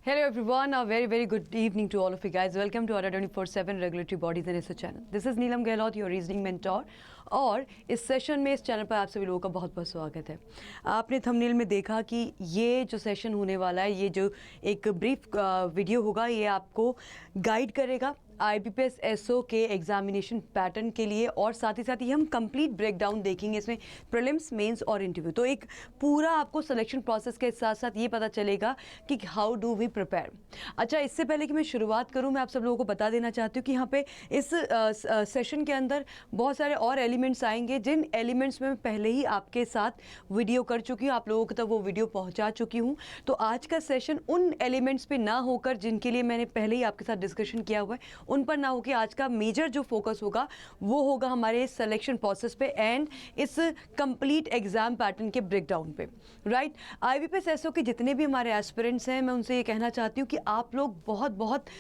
Hello everyone, a very good evening to all of you guys. Welcome to our 24/7 Regulatory Bodies and SO channel. This is Neelam Gehlot, your reasoning mentor. और इस session में, इस channel पर आप सभी लोगों का बहुत बहुत स्वागत है। आपने थंबनेल में देखा कि ये जो सेशन होने वाला है, ये जो एक ब्रीफ वीडियो होगा, ये आपको गाइड करेगा IBPS SO के एग्जामिनेशन पैटर्न के लिए, और साथ ही साथ ये हम कंप्लीट ब्रेकडाउन देखेंगे इसमें प्रीलिम्स, मेंस और इंटरव्यू। तो एक पूरा आपको सिलेक्शन प्रोसेस के साथ साथ ये पता चलेगा कि हाउ डू वी प्रिपेयर। अच्छा, इससे पहले कि मैं शुरुआत करूं, मैं आप सब लोगों को बता देना चाहती हूँ कि यहाँ पे इस सेशन के अंदर बहुत सारे और एलिमेंट्स आएंगे, जिन एलिमेंट्स में मैं पहले ही आपके साथ वीडियो कर चुकी हूँ, आप लोगों तक वो वीडियो पहुँचा चुकी हूँ। तो आज का सेशन उन एलिमेंट्स पर ना होकर, जिनके लिए मैंने पहले ही आपके साथ डिस्कशन किया हुआ है, उन पर ना हो कि आज का मेजर जो फोकस होगा वो होगा हमारे सिलेक्शन प्रोसेस पे एंड इस कंप्लीट एग्जाम पैटर्न के ब्रेकडाउन पे, राइट। IBPS SO के जितने भी हमारे एस्पिरेंट्स हैं, मैं उनसे ये कहना चाहती हूँ कि आप लोग बहुत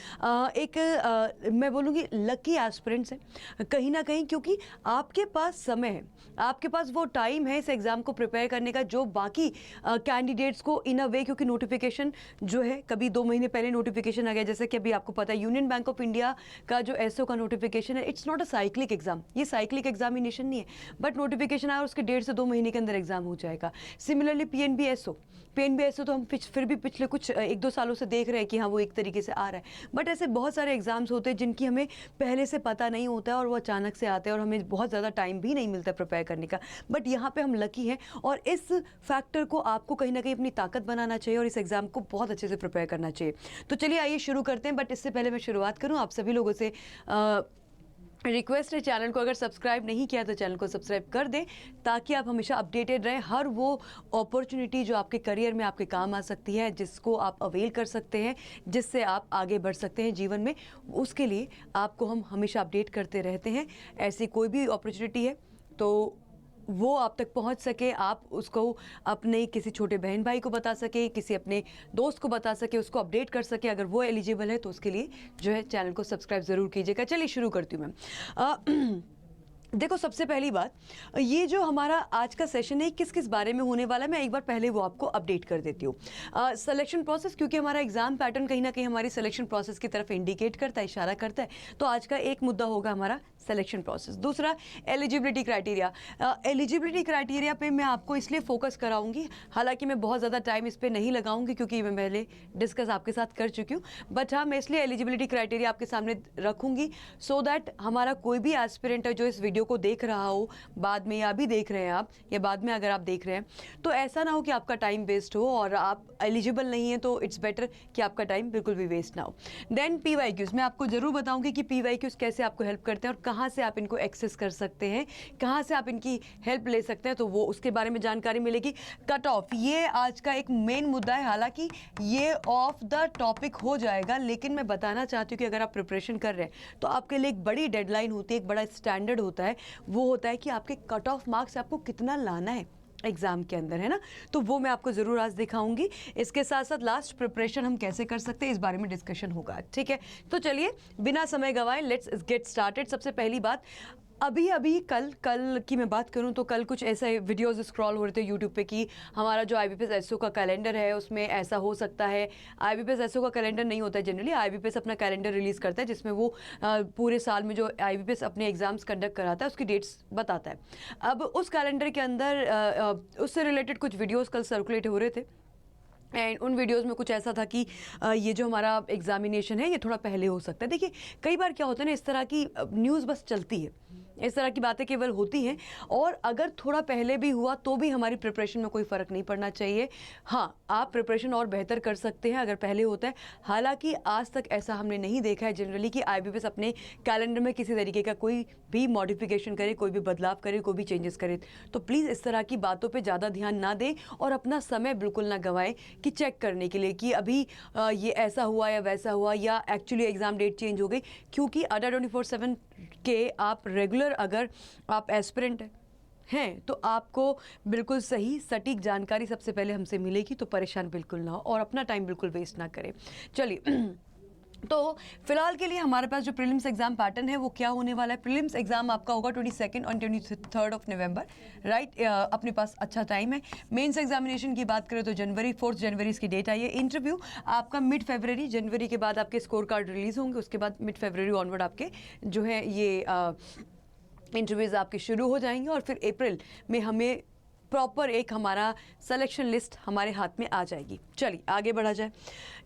मैं बोलूँगी लकी एस्पिरेंट्स हैं कहीं ना कहीं, क्योंकि आपके पास समय है, आपके पास वो टाइम है इस एग्ज़ाम को प्रिपेयर करने का, जो बाकी कैंडिडेट्स को इन अ वे, क्योंकि नोटिफिकेशन जो है कभी 2 महीने पहले नोटिफिकेशन आ गया, जैसे कि अभी आपको पता है यूनियन बैंक ऑफ इंडिया का जो SO का नोटिफिकेशन है, it's not a cyclic exam, ये साइक्लिक एग्जामिनेशन नहीं है, बट नोटिफिकेशन आया और उसके 1.5 से 2 महीने के अंदर एग्जाम हो जाएगा। सिमिलरली PNB SO तो हम फिर भी पिछले कुछ 1-2 सालों से देख रहे हैं कि हाँ वो एक तरीके से आ रहा है, बट ऐसे बहुत सारे एग्जाम्स होते हैं जिनकी हमें पहले से पता नहीं होता है और वो अचानक से आते हैं और हमें बहुत ज़्यादा टाइम भी नहीं मिलता प्रिपेयर करने का। बट यहाँ पे हम लकी हैं और इस फैक्टर को आपको कहीं ना कहीं अपनी ताकत बनाना चाहिए और इस एग्जाम को बहुत अच्छे से प्रिपेयर करना चाहिए। तो चलिए आइए शुरू करते हैं, बट इससे पहले मैं शुरुआत करूँ, आप सभी लोगों से रिक्वेस्ट है, चैनल को अगर सब्सक्राइब नहीं किया तो चैनल को सब्सक्राइब कर दें, ताकि आप हमेशा अपडेटेड रहें। हर वो अपॉर्चुनिटी जो आपके करियर में आपके काम आ सकती है, जिसको आप अवेल कर सकते हैं, जिससे आप आगे बढ़ सकते हैं जीवन में, उसके लिए आपको हम हमेशा अपडेट करते रहते हैं। ऐसी कोई भी अपॉर्चुनिटी है तो वो आप तक पहुंच सके, आप उसको अपने किसी छोटे बहन भाई को बता सके, किसी अपने दोस्त को बता सके, उसको अपडेट कर सके, अगर वो एलिजिबल है तो उसके लिए जो है चैनल को सब्सक्राइब ज़रूर कीजिएगा। चलिए शुरू करती हूँ मैं। देखो, सबसे पहली बात, ये जो हमारा आज का सेशन है किस किस बारे में होने वाला है, मैं एक बार पहले वो आपको अपडेट कर देती हूँ। सिलेक्शन प्रोसेस, क्योंकि हमारा एग्जाम पैटर्न कहीं ना कहीं हमारी सिलेक्शन प्रोसेस की तरफ इंडिकेट करता है, इशारा करता है, तो आज का एक मुद्दा होगा हमारा सिलेक्शन प्रोसेस। दूसरा, एलिजिबिलिटी क्राइटेरिया। एलिजिबिलिटी क्राइटेरिया पे मैं आपको इसलिए फोकस कराऊंगी, हालांकि मैं बहुत ज़्यादा टाइम इस पर नहीं लगाऊंगी क्योंकि मैं पहले डिस्कस आपके साथ कर चुकी हूँ, बट हाँ मैं इसलिए एलिजिबिलिटी क्राइटेरिया आपके सामने रखूंगी सो दैट हमारा कोई भी एस्पिरेंट है जो इस वीडियो को देख रहा हो बाद में, या अभी देख रहे हैं आप, या बाद में अगर आप देख रहे हैं, तो ऐसा ना हो कि आपका टाइम वेस्ट हो और आप एलिजिबल नहीं है, तो इट्स बेटर कि आपका टाइम बिल्कुल भी वेस्ट ना हो। देन PYQs, मैं आपको जरूर बताऊंगी कि PYQs कैसे आपको हेल्प करते हैं और कहाँ से आप इनको एक्सेस कर सकते हैं, कहाँ से आप इनकी हेल्प ले सकते हैं, तो वो उसके बारे में जानकारी मिलेगी। कट ऑफ, ये आज का एक मेन मुद्दा है, हालांकि ये ऑफ द टॉपिक हो जाएगा, लेकिन मैं बताना चाहती हूँ कि अगर आप प्रिपरेशन कर रहे हैं तो आपके लिए एक बड़ी डेडलाइन होती है, एक बड़ा स्टैंडर्ड होता है, वो होता है कि आपके कट ऑफ मार्क्स आपको कितना लाना है एग्जाम के अंदर, है ना। तो वो मैं आपको जरूर आज दिखाऊंगी। इसके साथ साथ लास्ट प्रिपरेशन हम कैसे कर सकते हैं, इस बारे में डिस्कशन होगा, ठीक है। तो चलिए बिना समय गवाए लेट्स गेट स्टार्टेड। सबसे पहली बात, अभी कल की मैं बात करूं तो कल कुछ ऐसे वीडियोस स्क्रॉल हो रहे थे यूट्यूब पे कि हमारा जो IBPS SO का कैलेंडर है उसमें ऐसा हो सकता है। IBPS SO का कैलेंडर नहीं होता है जनरली, IBPS अपना कैलेंडर रिलीज़ करता है जिसमें वो पूरे साल में जो IBPS अपने एग्जाम्स कंडक्ट कराता है उसकी डेट्स बताता है। अब उस कैलेंडर के अंदर उससे रिलेटेड कुछ वीडियोज़ कल सर्कुलेट हो रहे थे, एंड उन वीडियोस में कुछ ऐसा था कि ये जो हमारा एग्जामिनेशन है ये थोड़ा पहले हो सकता है। देखिए, कई बार क्या होता है ना, इस तरह की न्यूज़ बस चलती है, इस तरह की बातें केवल होती हैं, और अगर थोड़ा पहले भी हुआ तो भी हमारी प्रिपरेशन में कोई फ़र्क नहीं पड़ना चाहिए। हाँ, आप प्रिपरेशन और बेहतर कर सकते हैं अगर पहले होता है, हालांकि आज तक ऐसा हमने नहीं देखा है जनरली कि IBPS अपने कैलेंडर में किसी तरीके का कोई भी मॉडिफिकेशन करे, कोई भी बदलाव करे, कोई भी चेंजेस करे। तो प्लीज़ इस तरह की बातों पर ज़्यादा ध्यान ना दें और अपना समय बिल्कुल ना गंवाएं कि चेक करने के लिए कि अभी ये ऐसा हुआ या वैसा हुआ, या एक्चुअली एग्ज़ाम डेट चेंज हो गई, क्योंकि अडा 24/7 के आप रेगुलर, अगर आप एस्पिरेंट हैं तो आपको बिल्कुल सही सटीक जानकारी सबसे पहले हमसे मिलेगी, तो परेशान बिल्कुल ना हो और अपना टाइम बिल्कुल वेस्ट ना करें। चलिए तो फिलहाल के लिए हमारे पास जो प्रीलिम्स एग्जाम पैटर्न है वो क्या होने वाला है। प्रीलिम्स एग्जाम आपका होगा 22 और 23 ऑफ नवंबर, राइट। अपने पास अच्छा टाइम है। मेंस एग्जामिनेशन की बात करें तो जनवरी 4 जनवरी इसकी डेट आई है। इंटरव्यू आपका मिड फरवरी, जनवरी के बाद आपके स्कोर कार्ड रिलीज होंगे, उसके बाद मिड फरवरी ऑनवर्ड आपके जो है ये इंटरव्यूज आपके शुरू हो जाएंगे और फिर अप्रैल में हमें प्रॉपर एक हमारा सिलेक्शन लिस्ट हमारे हाथ में आ जाएगी। चलिए आगे बढ़ा जाए।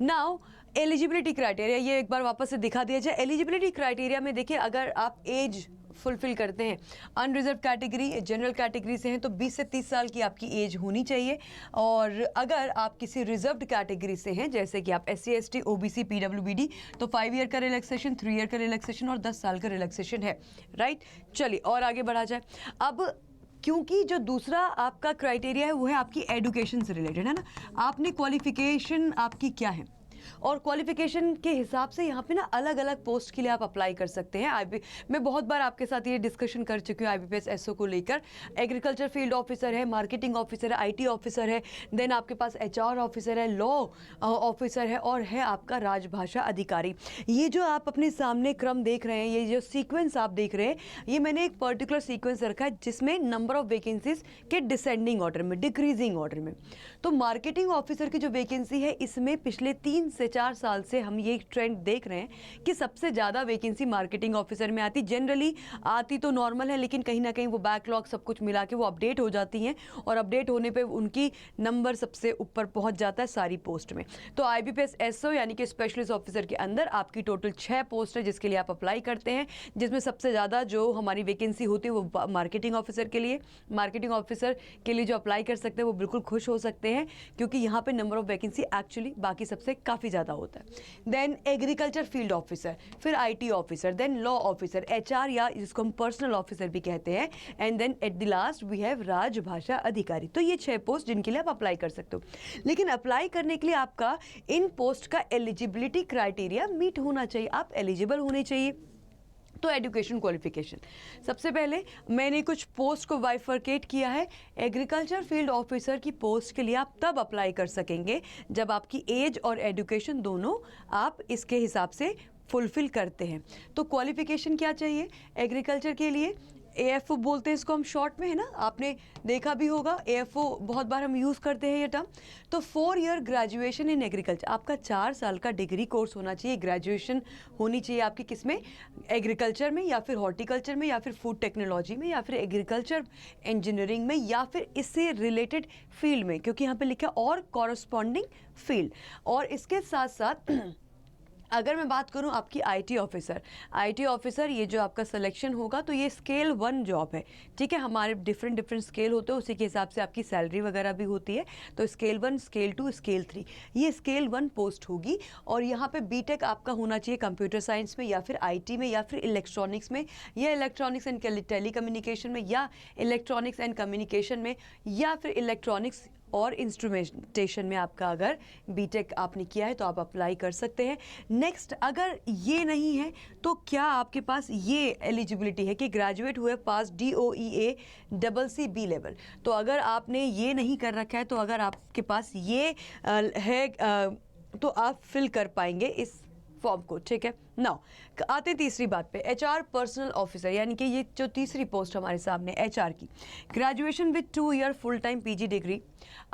नाउ एलिजिबिलिटी क्राइटेरिया, ये एक बार वापस से दिखा दिया जाए। एलिजिबिलिटी क्राइटेरिया में देखिए, अगर आप एज फुलफिल करते हैं, अनरिजर्व कैटेगरी जनरल कैटेगरी से हैं तो 20 से 30 साल की आपकी एज होनी चाहिए। और अगर आप किसी रिजर्व्ड कैटेगरी से हैं, जैसे कि आप SC ST OBC PWBD, तो 5 ईयर का रिलैक्सेशन, 3 ईयर का रिलैक्सेशन और 10 साल का रिलैक्सेशन है, राइट। चलिए और आगे बढ़ा जाए। अब क्योंकि जो दूसरा आपका क्राइटेरिया है वो है आपकी एजुकेशन से रिलेटेड, है ना। आपने क्वालिफिकेशन आपकी क्या है, और क्वालिफिकेशन के हिसाब से यहाँ पे ना अलग अलग पोस्ट के लिए आप अप्लाई कर सकते हैं। मैं बहुत बार आपके साथ ये डिस्कशन कर चुकी हूँ IBPS SO को लेकर। एग्रीकल्चर फील्ड ऑफिसर है, मार्केटिंग ऑफिसर है, IT ऑफिसर है, देन आपके पास HR ऑफिसर है, लॉ ऑफिसर है, और है आपका राजभाषा अधिकारी। ये जो आप अपने सामने क्रम देख रहे हैं, ये जो सीक्वेंस आप देख रहे हैं, ये मैंने एक पर्टिकुलर सीक्वेंस रखा है जिसमें नंबर ऑफ वैकेंसीज के डिसेंडिंग ऑर्डर में, डिक्रीजिंग ऑर्डर में। तो मार्केटिंग ऑफिसर की जो वैकेंसी है, इसमें पिछले 3 से 4 साल से हम ये ट्रेंड देख रहे हैं कि सबसे ज़्यादा वैकेंसी मार्केटिंग ऑफिसर में आती। जनरली आती तो नॉर्मल है, लेकिन कहीं ना कहीं वो बैकलॉग सब कुछ मिला के वो अपडेट हो जाती हैं, और अपडेट होने पे उनकी नंबर सबसे ऊपर पहुंच जाता है सारी पोस्ट में। तो IBPS SO यानी कि स्पेशलिस्ट ऑफिसर के अंदर आपकी टोटल 6 पोस्ट है जिसके लिए आप अप्लाई करते हैं, जिसमें सबसे ज़्यादा जो हमारी वैकेंसी होती है वो मार्केटिंग ऑफिसर के लिए। मार्केटिंग ऑफिसर के लिए जो अप्लाई कर सकते हैं वो बिल्कुल खुश हो सकते हैं, क्योंकि यहाँ पे नंबर ऑफ वैकेंसी एक्चुअली बाकी सबसे काफ़ी ज़्यादा होता है। देन एग्रीकल्चर फील्ड ऑफिसर, फिर IT officer, then law officer, HR या जिसको हम पर्सनल ऑफिसर भी कहते हैं, and then at the last we have राजभाषा अधिकारी। तो ये 6 पोस्ट जिनके लिए आप अप्लाई कर सकते हो। लेकिन अप्लाई करने के लिए आपका इन पोस्ट का एलिजिबिलिटी क्राइटेरिया मीट होना चाहिए, आप एलिजिबल होने चाहिए। तो एजुकेशन क्वालिफिकेशन, सबसे पहले मैंने कुछ पोस्ट को बाइफरकेट किया है। एग्रीकल्चर फील्ड ऑफिसर की पोस्ट के लिए आप तब अप्लाई कर सकेंगे जब आपकी एज और एजुकेशन दोनों आप इसके हिसाब से फुलफिल करते हैं। तो क्वालिफिकेशन क्या चाहिए एग्रीकल्चर के लिए? AFO बोलते हैं इसको हम शॉर्ट में, है ना, आपने देखा भी होगा। AFO बहुत बार हम यूज़ करते हैं ये टर्म। तो 4 ईयर ग्रेजुएशन इन एग्रीकल्चर, आपका 4 साल का डिग्री कोर्स होना चाहिए। ग्रेजुएशन होनी चाहिए आपकी किस में? एग्रीकल्चर में, या फिर हॉर्टिकल्चर में, या फिर फूड टेक्नोलॉजी में, या फिर एग्रीकल्चर इंजीनियरिंग में, या फिर इससे रिलेटेड फील्ड में, क्योंकि यहाँ पे लिखा है और कॉरस्पॉन्डिंग फील्ड। और इसके साथ साथ अगर मैं बात करूं आपकी IT ऑफिसर, ये जो आपका सिलेक्शन होगा तो ये स्केल 1 जॉब है, ठीक है। हमारे डिफरेंट स्केल होते हैं, उसी के हिसाब से आपकी सैलरी वगैरह भी होती है। तो स्केल 1, स्केल 2, स्केल 3, ये स्केल 1 पोस्ट होगी। और यहाँ पे BTech आपका होना चाहिए कंप्यूटर साइंस में, या फिर IT में, या फिर इलेक्ट्रॉनिक्स में, या इलेक्ट्रॉनिक्स एंड टेलीकम्युनिकेशन में, या इलेक्ट्रॉनिक्स एंड कम्युनिकेशन में, या फिर इलेक्ट्रॉनिक्स और इंस्ट्रूमेंटेशन में आपका अगर BTech आपने किया है तो आप अप्लाई कर सकते हैं। नेक्स्ट, अगर ये नहीं है तो क्या आपके पास ये एलिजिबिलिटी है कि ग्रेजुएट हुए पास DOEA CC लेवल। तो अगर आपने ये नहीं कर रखा है, तो अगर आपके पास ये है तो आप फिल कर पाएंगे इस फॉर्म को, ठीक है। नाउ आते तीसरी बात पे, HR पर्सनल ऑफिसर, यानी कि ये जो तीसरी पोस्ट हमारे सामने HR की। Graduation with 2 year full time PG degree,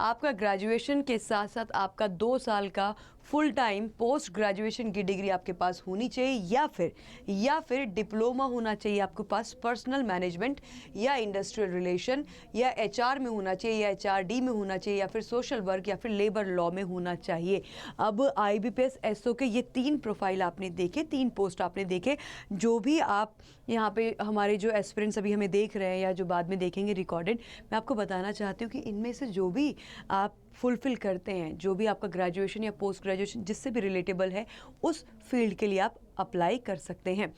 आपका ग्रेजुएशन के साथ साथ आपका 2 साल का फुल टाइम पोस्ट ग्रेजुएशन की डिग्री आपके पास होनी चाहिए, या फिर डिप्लोमा होना चाहिए आपके पास पर्सनल मैनेजमेंट या इंडस्ट्रियल रिलेशन या HR में होना चाहिए, या HRD में होना चाहिए, या फिर सोशल वर्क या फिर लेबर लॉ में होना चाहिए। अब IBPS SO के ये 3 प्रोफाइल आपने देखे, 3 पोस्ट आपने देखे। जो भी आप यहाँ पे हमारे जो एस्पिरेंट्स अभी हमें देख रहे हैं या जो बाद में देखेंगे रिकॉर्डेड, मैं आपको बताना चाहती हूँ कि इनमें से जो भी आप फुलफिल करते हैं, जो भी आपका ग्रेजुएशन या पोस्ट ग्रेजुएशन जिससे भी रिलेटेबल है, उस फील्ड के लिए आप अप्लाई कर सकते हैं।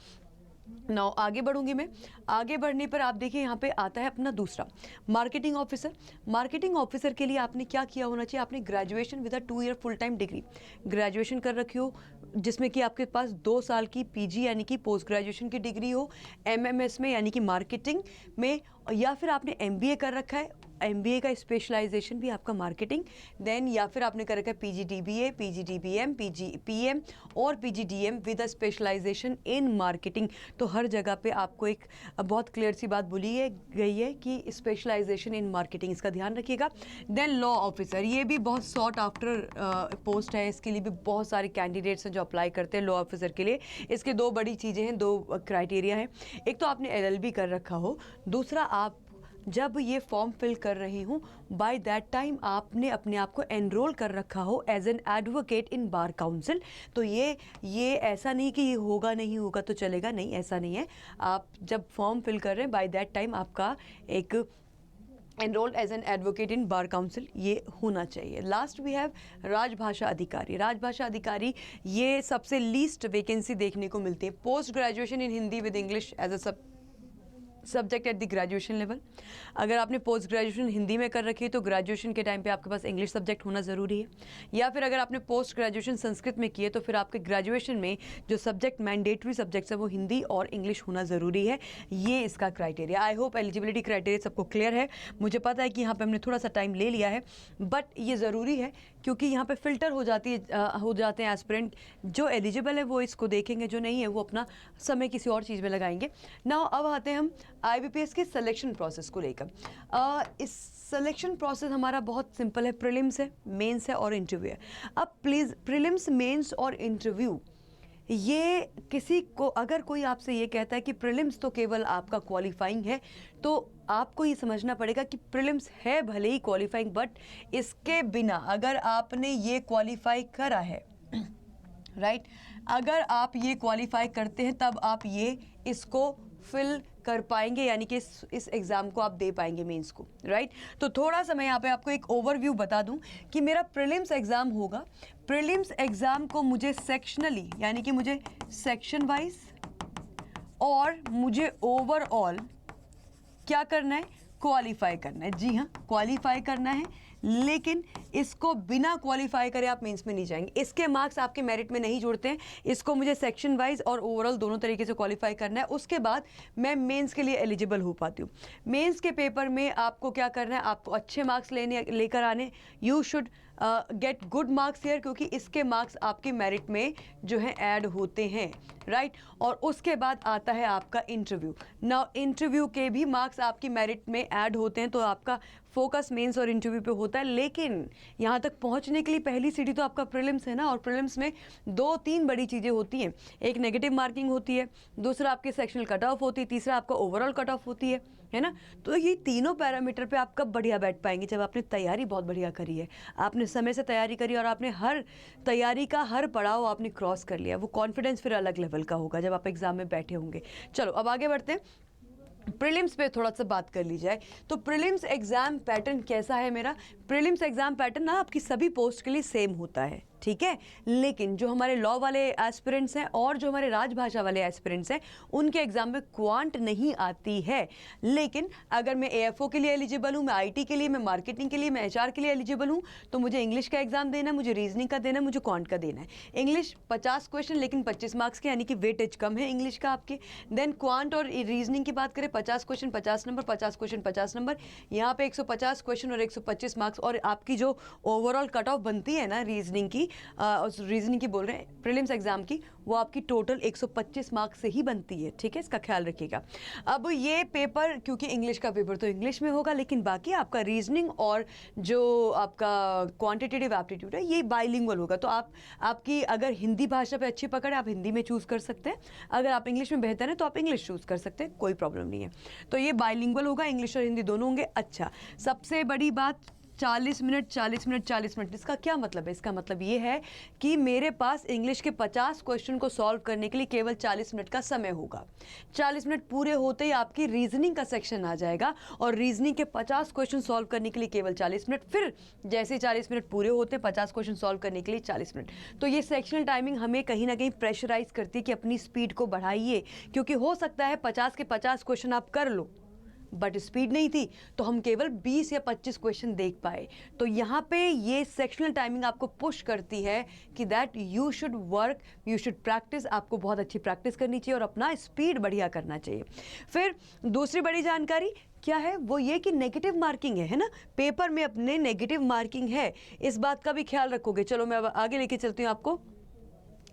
नाउ आगे बढ़ूंगी मैं। आगे बढ़ने पर आप देखिए यहाँ पे आता है अपना दूसरा मार्केटिंग ऑफिसर। मार्केटिंग ऑफिसर के लिए आपने क्या किया होना चाहिए? आपने graduation with a 2 year full time degree graduation कर रखी हो, जिसमें कि आपके पास 2 साल की PG यानी कि पोस्ट ग्रेजुएशन की डिग्री हो, MMS में यानी कि मार्केटिंग में, या फिर आपने MBA कर रखा है MBA का स्पेशलाइजेशन भी आपका मार्केटिंग, देन या फिर आपने कर रखा है PGDBA, PGDBM, PGPM और PGDM with a specialisation in marketing. तो हर जगह पे आपको एक बहुत क्लियर सी बात बोली गई है कि स्पेशलाइजेशन इन मार्केटिंग, इसका ध्यान रखिएगा। देन लॉ ऑफिसर, ये भी बहुत सॉट आफ्टर पोस्ट है, इसके लिए भी बहुत सारे कैंडिडेट्स हैं जो अप्लाई करते हैं लॉ ऑफिसर के लिए। इसके दो बड़ी चीज़ें हैं, दो क्राइटेरिया हैं। एक तो आपने LLB कर रखा हो, दूसरा आप जब ये फॉर्म फिल कर रही हूँ बाय दैट टाइम आपने अपने आप को एनरोल कर रखा हो as an advocate in bar council. तो ये ऐसा नहीं कि ये होगा नहीं होगा तो चलेगा, नहीं ऐसा नहीं है। आप जब फॉर्म फिल कर रहे हैं बाय दैट टाइम आपका एक enrolled as an advocate in bar council ये होना चाहिए। लास्ट वी हैव राजभाषा अधिकारी। राजभाषा अधिकारी ये सबसे लीस्ट वैकेंसी देखने को मिलती है। Post graduation in Hindi with English as a subject at the graduation level. अगर आपने पोस्ट ग्रेजुएशन हिंदी में कर रखी है तो ग्रेजुएशन के टाइम पे आपके पास इंग्लिश सब्जेक्ट होना ज़रूरी है, या फिर अगर आपने पोस्ट ग्रेजुएशन संस्कृत में की है तो फिर आपके ग्रेजुएशन में जो सब्जेक्ट मैंडेटरी सब्जेक्ट्स है वो हिंदी और इंग्लिश होना ज़रूरी है। ये इसका criteria. I hope eligibility criteria सबको क्लियर है। मुझे पता है कि यहाँ पर हमने थोड़ा सा टाइम ले लिया है, बट ये ज़रूरी है क्योंकि यहाँ पर फिल्टर हो जाते हैं एस्पिरेंट। जो एलिजिबल है वो इसको देखेंगे, जो नहीं है वो अपना समय किसी और चीज़ में लगाएंगे। नाउ अब आते हैं हम IBPS के सिलेक्शन प्रोसेस को लेकर। इस सिलेक्शन प्रोसेस हमारा बहुत सिंपल है। प्रीलिम्स है, मेंस है और इंटरव्यू है। अब प्लीज़ प्रीलिम्स, मेंस और इंटरव्यू, ये किसी को अगर कोई आपसे ये कहता है कि प्रीलिम्स तो केवल आपका क्वालिफाइंग है, तो आपको ये समझना पड़ेगा कि प्रीलिम्स है भले ही क्वालिफाइंग, बट इसके बिना अगर आपने ये क्वालिफाई करा है राइट, अगर आप ये क्वालिफाई करते हैं तब आप ये इसको फिल कर पाएंगे, यानी कि इस एग्ज़ाम को आप दे पाएंगे मेंस को, राइट। तो थोड़ा सा मैं यहाँ पे आपको एक ओवरव्यू बता दूं कि मेरा प्रीलिम्स एग्ज़ाम होगा। प्रीलिम्स एग्ज़ाम को मुझे सेक्शनली, यानी कि मुझे सेक्शन वाइज और मुझे ओवरऑल क्या करना है, क्वालिफाई करना है। जी हाँ, क्वालिफाई करना है, लेकिन इसको बिना क्वालिफाई करे आप मेंस में नहीं जाएंगे। इसके मार्क्स आपके मेरिट में नहीं जुड़ते हैं। इसको मुझे सेक्शन वाइज और ओवरऑल दोनों तरीके से क्वालिफाई करना है, उसके बाद मैं मेंस के लिए एलिजिबल हो पाती हूँ। मेंस के पेपर में आपको क्या करना है, आपको अच्छे मार्क्स लेकर आने। You should get good marks here, क्योंकि इसके मार्क्स आपके मेरिट में जो है ऐड होते हैं, राइट। और उसके बाद आता है आपका इंटरव्यू। नाउ इंटरव्यू के भी मार्क्स आपकी मेरिट में ऐड होते हैं, तो आपका फोकस मेंस और इंटरव्यू पे होता है। लेकिन यहाँ तक पहुँचने के लिए पहली सीढ़ी तो आपका प्रीलिम्स है ना, और प्रीलिम्स में 2-3 बड़ी चीज़ें होती हैं। एक नेगेटिव मार्किंग होती है, दूसरा आपकी सेक्शनल कट ऑफ होती है, तीसरा आपका ओवरऑल कट ऑफ होती है ना। तो ये तीनों पैरामीटर पे आप कब बढ़िया बैठ पाएंगे, जब आपने तैयारी बहुत बढ़िया करी है, आपने समय से तैयारी करी और आपने हर तैयारी का हर पड़ाव आपने क्रॉस कर लिया। वो कॉन्फिडेंस फिर अलग लेवल का होगा जब आप एग्जाम में बैठे होंगे। चलो अब आगे बढ़ते हैं, प्रीलिम्स पे थोड़ा सा बात कर ली जाए। तो प्रीलिम्स एग्जाम पैटर्न कैसा है मेरा। प्रीलिम्स एग्जाम पैटर्न ना आपकी सभी पोस्ट के लिए सेम होता है, ठीक है। लेकिन जो हमारे लॉ वाले एस्पिरेंट्स हैं और जो हमारे राजभाषा वाले एस्पिरेंट्स हैं, उनके एग्जाम में क्वांट नहीं आती है। लेकिन अगर मैं AFO के लिए एलिजिबल हूँ, मैं IT के लिए, मैं मार्केटिंग के लिए, मैं HR के लिए एलिजिबल हूँ, तो मुझे इंग्लिश का एग्जाम देना है, मुझे रीजनिंग का देना है, मुझे क्वांट का देना है। इंग्लिश 50 क्वेश्चन लेकिन 25 मार्क्स के, यानी कि वेटेज कम है इंग्लिश का आपके। देन क्वांट और रीजनिंग की बात करें, 50 क्वेश्चन 50 नंबर, 50 क्वेश्चन 50 नंबर, यहाँ पे 150 क्वेश्चन और 125 मार्क्स। और आपकी जो ओवरऑल कट ऑफ बनती है ना रीजनिंग की, रीजनिंग की बोल रहे हैं, प्रीलिम्स एग्जाम की, वो आपकी टोटल 125 मार्क्स से ही बनती है, ठीक है, इसका ख्याल रखिएगा। अब ये पेपर, क्योंकि इंग्लिश का पेपर तो इंग्लिश में होगा, लेकिन बाकी आपका रीजनिंग और जो आपका क्वांटिटेटिव एप्टीट्यूड है ये बाइलिंगुअल होगा। तो आपकी अगर हिंदी भाषा पे अच्छी पकड़ है, आप हिंदी में चूज़ कर सकते हैं। अगर आप इंग्लिश में बेहतर हैं तो आप इंग्लिश चूज़ कर सकते हैं, कोई प्रॉब्लम नहीं है। तो ये बाइलिंगुअल होगा, इंग्लिश और हिंदी दोनों होंगे। अच्छा, सबसे बड़ी बात, 40 मिनट 40 मिनट 40 मिनट, इसका क्या मतलब है? इसका मतलब ये है कि मेरे पास इंग्लिश के 50 क्वेश्चन को सॉल्व करने के लिए केवल 40 मिनट का समय होगा। 40 मिनट पूरे होते ही आपकी रीजनिंग का सेक्शन आ जाएगा और रीजनिंग के 50 क्वेश्चन सॉल्व करने के लिए केवल 40 मिनट। फिर जैसे 40 मिनट पूरे होते हैं, 50 क्वेश्चन सॉल्व करने के लिए 40 मिनट। तो ये सेक्शनल टाइमिंग हमें कहीं ना कहीं प्रेशराइज करती है कि अपनी स्पीड को बढ़ाइए, क्योंकि हो सकता है 50 के 50 क्वेश्चन आप कर लो, बट स्पीड नहीं थी, तो हम केवल 20 या 25 क्वेश्चन देख पाए। तो यहाँ पे ये सेक्शनल टाइमिंग आपको पुश करती है कि that you should work, you should practice, आपको बहुत अच्छी प्रैक्टिस करनी चाहिए और अपना स्पीड बढ़िया करना चाहिए। फिर दूसरी बड़ी जानकारी क्या है, वो ये कि नेगेटिव मार्किंग है ना, पेपर में अपने नेगेटिव मार्किंग है, इस बात का भी ख्याल रखोगे। चलो मैं अब आगे लेके चलती हूँ आपको।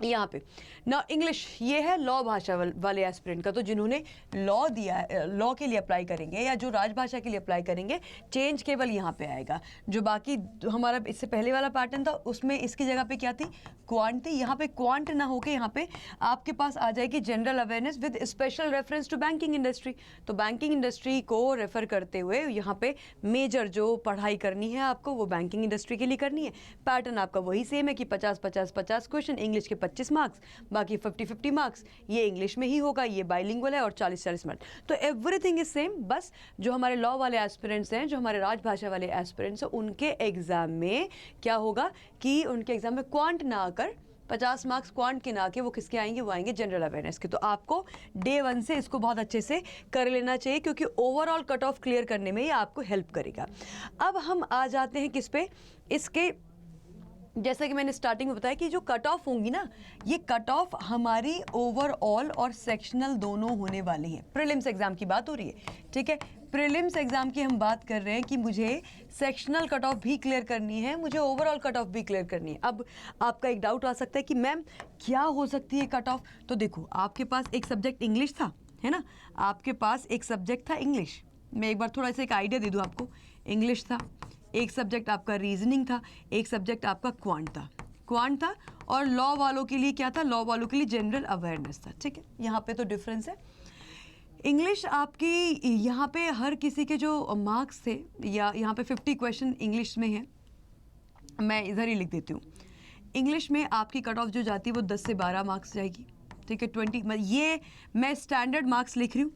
यहाँ पे ना इंग्लिश, ये है लॉ भाषा वाले एस्पिरेंट का, तो जिन्होंने लॉ दिया है, लॉ के लिए अप्लाई करेंगे या जो राजभाषा के लिए अप्लाई करेंगे, चेंज केवल यहाँ पे आएगा। जो बाकी हमारा इससे पहले वाला पैटर्न था उसमें इसकी जगह पे क्या थी, क्वांट थी, यहाँ पे क्वांट ना होके यहाँ पे आपके पास आ जाएगी general awareness with special reference to banking industry. तो बैंकिंग इंडस्ट्री को रेफर करते हुए यहाँ पे मेजर जो पढ़ाई करनी है आपको वो बैंकिंग इंडस्ट्री के लिए करनी है। पैटर्न आपका वही सेम है कि 50-50-50 क्वेश्चन, इंग्लिश के 25 मार्क्स, बाकी 50-50 मार्क्स ये इंग्लिश में ही होगा, ये बाइलिंगुअल है, और 40-40 मिनट। तो एवरीथिंग इज सेम, बस जो हमारे लॉ वाले एस्पिरेंट्स हैं, जो हमारे राजभाषा वाले एस्पिरेंट्स हैं, उनके एग्जाम में क्या होगा कि उनके एग्जाम में क्वांट ना आकर 50 मार्क्स क्वांट के ना के वो किसके आएंगे, वो आएंगे जनरल अवेयरनेस के। तो आपको डे 1 से इसको बहुत अच्छे से कर लेना चाहिए, क्योंकि ओवरऑल कट ऑफ क्लियर करने में ये आपको हेल्प करेगा। अब हम आ जाते हैं किस पे, इसके जैसा कि मैंने स्टार्टिंग में बताया कि जो कट ऑफ होंगी ना, ये कट ऑफ हमारी ओवरऑल और सेक्शनल दोनों होने वाली है। प्रीलिम्स एग्जाम की बात हो रही है, ठीक है, प्रीलिम्स एग्जाम की हम बात कर रहे हैं कि मुझे सेक्शनल कट ऑफ भी क्लियर करनी है, मुझे ओवरऑल कट ऑफ भी क्लियर करनी है। अब आपका एक डाउट आ सकता है कि मैम क्या हो सकती है कट ऑफ। तो देखो, आपके पास एक सब्जेक्ट इंग्लिश था, है ना, आपके पास एक सब्जेक्ट था इंग्लिश। मैं एक बार थोड़ा सा एक आइडिया दे दूँ आपको। इंग्लिश था, एक सब्जेक्ट आपका रीजनिंग था, एक सब्जेक्ट आपका क्वांट था, और लॉ वालों के लिए क्या था, लॉ वालों के लिए जनरल अवेयरनेस था, ठीक है। यहाँ पे तो डिफरेंस है। इंग्लिश आपकी यहाँ पे हर किसी के जो मार्क्स थे, या यहाँ पे 50 क्वेश्चन इंग्लिश में है, मैं इधर ही लिख देती हूँ। इंग्लिश में आपकी कट ऑफ जो जाती है वो 10 से 12 मार्क्स जाएगी, ठीक है। 20, ये मैं स्टैंडर्ड मार्क्स लिख रही हूँ,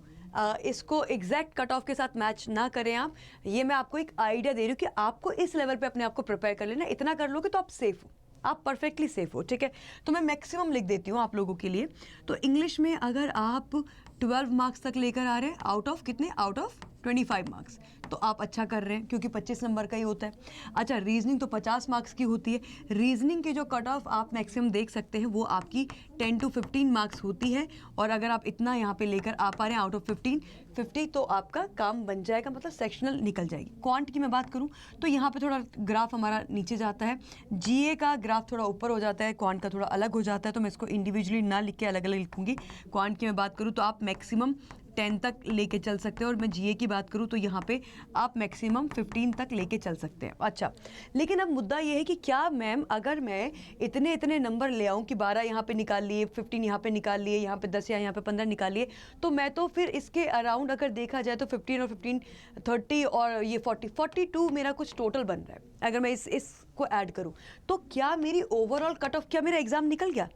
इसको एग्जैक्ट कट ऑफ के साथ मैच ना करें आप। ये मैं आपको एक आइडिया दे रही हूँ कि आपको इस लेवल पे अपने आप को प्रिपेयर कर लेना, इतना कर लोगे तो आप सेफ हो, आप परफेक्टली सेफ हो, ठीक है। तो मैं मैक्सिमम लिख देती हूँ आप लोगों के लिए। तो इंग्लिश में अगर आप 12 मार्क्स तक लेकर आ रहे हैं, आउट ऑफ कितने, आउट ऑफ 25 मार्क्स, तो आप अच्छा कर रहे हैं, क्योंकि 25 नंबर का ही होता है। अच्छा, रीजनिंग तो 50 मार्क्स की होती है। रीजनिंग के जो कट ऑफ आप मैक्सिमम देख सकते हैं वो आपकी 10 to 15 मार्क्स होती है, और अगर आप इतना यहाँ पे लेकर आ पा रहे हैं आउट ऑफ 50, तो आपका काम बन जाएगा, मतलब सेक्शनल निकल जाएगी। क्वांट की मैं बात करूँ तो यहाँ पे थोड़ा ग्राफ हमारा नीचे जाता है, जीए का ग्राफ थोड़ा ऊपर हो जाता है, क्वांट का थोड़ा अलग हो जाता है, तो मैं इसको इंडिविजुअली ना लिख के अलग अलग लिखूंगी। क्वांट की मैं बात करूँ तो आप मैक्सिमम 10 तक लेके चल सकते हैं, और मैं जीए की बात करूँ तो यहाँ पे आप मैक्सिमम 15 तक लेके चल सकते हैं। अच्छा, लेकिन अब मुद्दा ये है कि क्या मैम अगर मैं इतने इतने नंबर ले आऊँ कि 12 यहाँ पे निकाल लिए, 15 यहाँ पे निकाल लिए, यहाँ पे 10 या यहाँ पे 15 निकाल लिए, तो मैं तो फिर इसके अराउंड अगर देखा जाए तो 15 और 15 30 और ये 42 मेरा कुछ टोटल बन रहा है। अगर मैं इसको ऐड करूँ तो क्या मेरी ओवरऑल कट ऑफ, क्या मेरा एग्जाम निकल गया,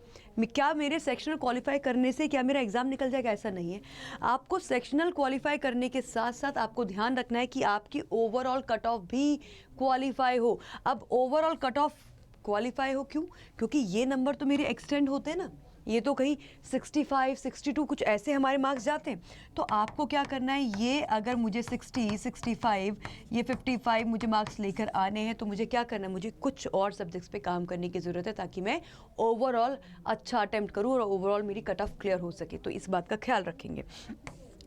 क्या मेरे सेक्शनल क्वालिफाई करने से क्या मेरा एग्जाम निकल जाएगा? ऐसा नहीं है। आपको सेक्शनल क्वालिफाई करने के साथ साथ आपको ध्यान रखना है कि आपकी ओवरऑल कट ऑफ भी क्वालिफाई हो। अब ओवरऑल कट ऑफ क्वालिफाई हो क्यों? क्योंकि ये नंबर तो मेरे एक्सटेंड होते हैं ना, ये तो कहीं 65, 62 कुछ ऐसे हमारे मार्क्स जाते हैं। तो आपको क्या करना है, ये अगर मुझे 60, 65, ये 55 मुझे मार्क्स लेकर आने हैं, तो मुझे क्या करना है, मुझे कुछ और सब्जेक्ट्स पे काम करने की ज़रूरत है, ताकि मैं ओवरऑल अच्छा अटेम्प्ट करूँ और ओवरऑल मेरी कट ऑफ क्लियर हो सके। तो इस बात का ख्याल रखेंगे।